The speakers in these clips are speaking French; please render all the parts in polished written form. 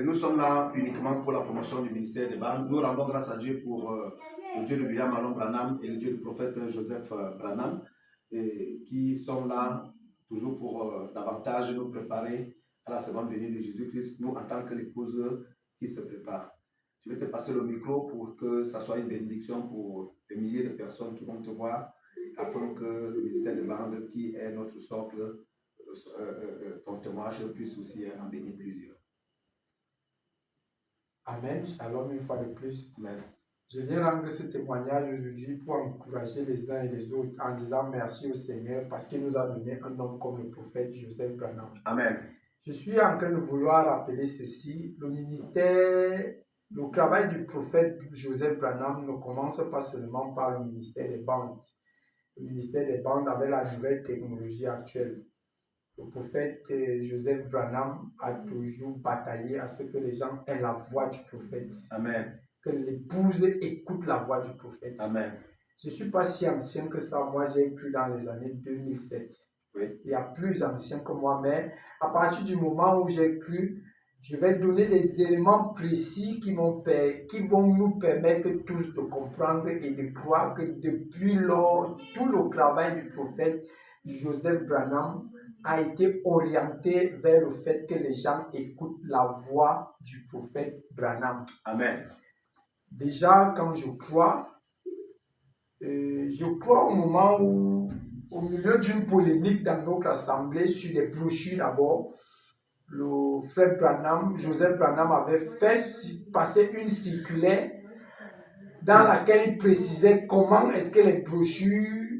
Nous sommes là uniquement pour la promotion du ministère des bandes. Nous rendons grâce à Dieu pour le Dieu de William Marlon Branham et le Dieu du prophète Joseph Branham, qui sont là toujours pour davantage nous préparer à la seconde venue de Jésus-Christ, nous en tant que l'épouse qui se prépare. Je vais te passer le micro pour que ça soit une bénédiction pour des milliers de personnes qui vont te voir, afin que le ministère des bandes, qui est notre socle, ton témoignage puisse aussi en bénir plusieurs. Amen. Shalom une fois de plus. Amen. Je viens rendre ce témoignage aujourd'hui pour encourager les uns et les autres en disant merci au Seigneur parce qu'il nous a donné un homme comme le prophète Joseph Branham. Amen. Je suis en train de vouloir rappeler ceci. Le travail du prophète Joseph Branham ne commence pas seulement par le ministère des bandes. Le ministère des bandes avec la nouvelle technologie actuelle. Le prophète Joseph Branham a toujours bataillé à ce que les gens aient la voix du prophète. Amen. Que l'épouse écoute la voix du prophète. Amen. Je ne suis pas si ancien que ça. Moi, j'ai cru dans les années 2007. Oui. Il y a plus ancien que moi, mais à partir du moment où j'ai cru, je vais donner des éléments précis qui vont nous permettre tous de comprendre et de croire que depuis lors, tout le travail du prophète Joseph Branham a été orienté vers le fait que les gens écoutent la voix du prophète Branham. Amen. Déjà, quand je crois au moment où, au milieu d'une polémique dans notre assemblée sur des brochures d'abord, le frère Branham, Joseph Branham avait fait passer une circulaire dans laquelle il précisait comment est-ce que les brochures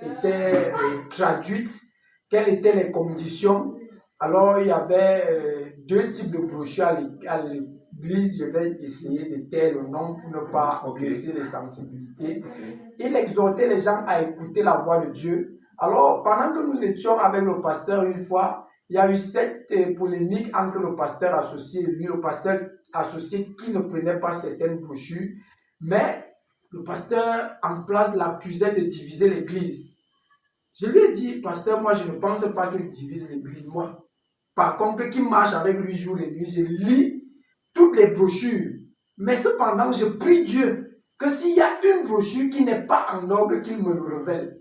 étaient traduites, quelles étaient les conditions. Alors, il y avait deux types de brochures à l'église. Je vais essayer de taire le nom pour ne pas blesser les sensibilités. Il exhortait les gens à écouter la voix de Dieu. Alors, pendant que nous étions avec le pasteur une fois, il y a eu cette polémique entre le pasteur associé et lui, le pasteur associé qui ne prenait pas certaines brochures, mais le pasteur en place l'accusait de diviser l'église. Je lui ai dit, pasteur, moi je ne pense pas qu'il divise l'église, moi. Par contre, qu'il marche avec lui jour et nuit, je lis toutes les brochures. Mais cependant, je prie Dieu que s'il y a une brochure qui n'est pas en ordre, qu'il me le révèle.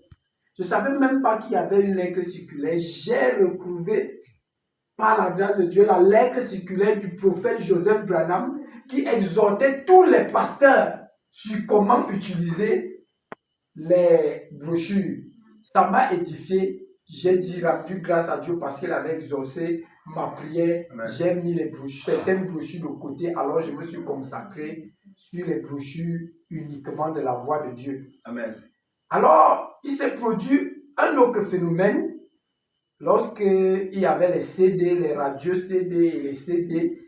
Je ne savais même pas qu'il y avait une lettre circulaire. J'ai retrouvé, par la grâce de Dieu, la lettre circulaire du prophète Joseph Branham qui exhortait tous les pasteurs sur comment utiliser les brochures. Ça m'a édifié. J'ai dit rendu grâce à Dieu parce qu'il avait exaucé ma prière. J'ai mis les brochures, certaines brochures de côté. Alors je me suis consacré sur les brochures uniquement de la voix de Dieu. Amen. Alors, il s'est produit un autre phénomène lorsqu'il y avait les CD, les radios CD et les CD.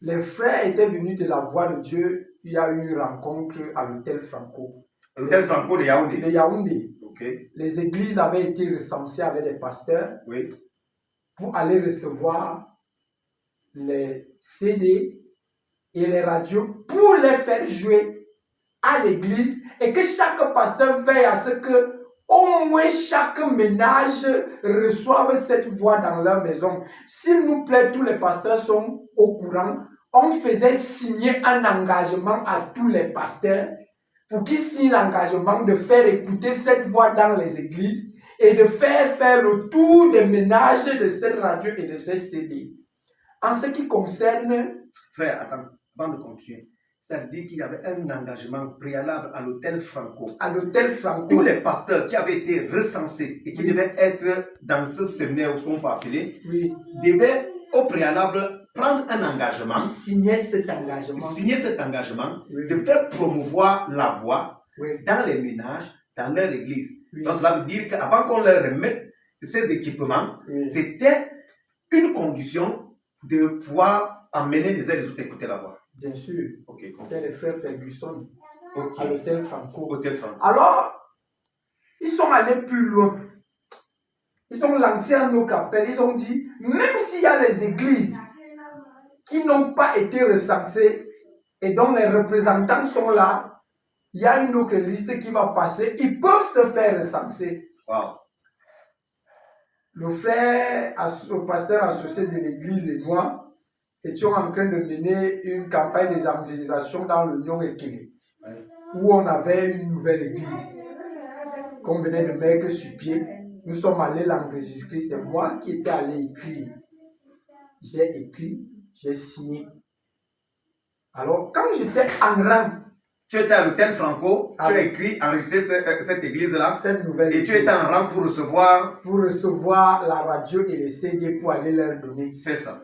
Les frères étaient venus de la voix de Dieu. Il y a eu une rencontre à l'hôtel Franco. L'hôtel Franco de Yaoundé. De Yaoundé. Okay. Les églises avaient été recensées avec les pasteurs pour aller recevoir les CD et les radios pour les faire jouer à l'église et que chaque pasteur veille à ce que au moins chaque ménage reçoive cette voix dans leur maison. S'il nous plaît, tous les pasteurs sont au courant. On faisait signer un engagement à tous les pasteurs pour qu'ils signent l'engagement de faire écouter cette voix dans les églises et de faire le tour des ménages de cette radio et de ces CD. En ce qui concerne... Frère, attends, avant de continuer. C'est-à-dire qu'il y avait un engagement préalable à l'hôtel Franco. À l'hôtel Franco. Tous les pasteurs qui avaient été recensés et qui devaient être dans ce séminaire, qu'on peut appeler, devaient au préalable prendre un engagement. Signer cet engagement. De faire promouvoir la voix dans les ménages, dans leur église. Donc cela veut dire qu'avant qu'on leur remette ces équipements, c'était une condition de pouvoir amener les uns et les autres à écouter la voix. Bien sûr. C'était les frères Ferguson à l'hôtel Franco. Franco. Alors, ils sont allés plus loin. Ils ont lancé un autre appel. Ils ont dit, même s'il y a les églises qui n'ont pas été recensées et dont les représentants sont là, il y a une autre liste qui va passer. Ils peuvent se faire recenser. Wow. Le frère, le pasteur associé de l'église et moi, étions en train de mener une campagne d'évangélisation dans l'Union Ekele, où on avait une nouvelle église qu'on venait de mettre sur pied. Nous sommes allés l'enregistrer. C'est moi qui étais allé écrire. J'ai écrit, j'ai signé. Alors, quand j'étais en rang, tu étais à l'hôtel Franco, tu as écrit, enregistré cette église-là, cette nouvelle et église, tu étais en rang pour recevoir la radio et les CD pour aller leur donner. C'est ça.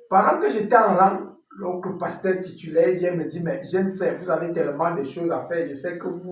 Pendant que j'étais en rang, donc le pasteur titulaire vient me dire, mais jeune frère, vous avez tellement de choses à faire, je sais que vous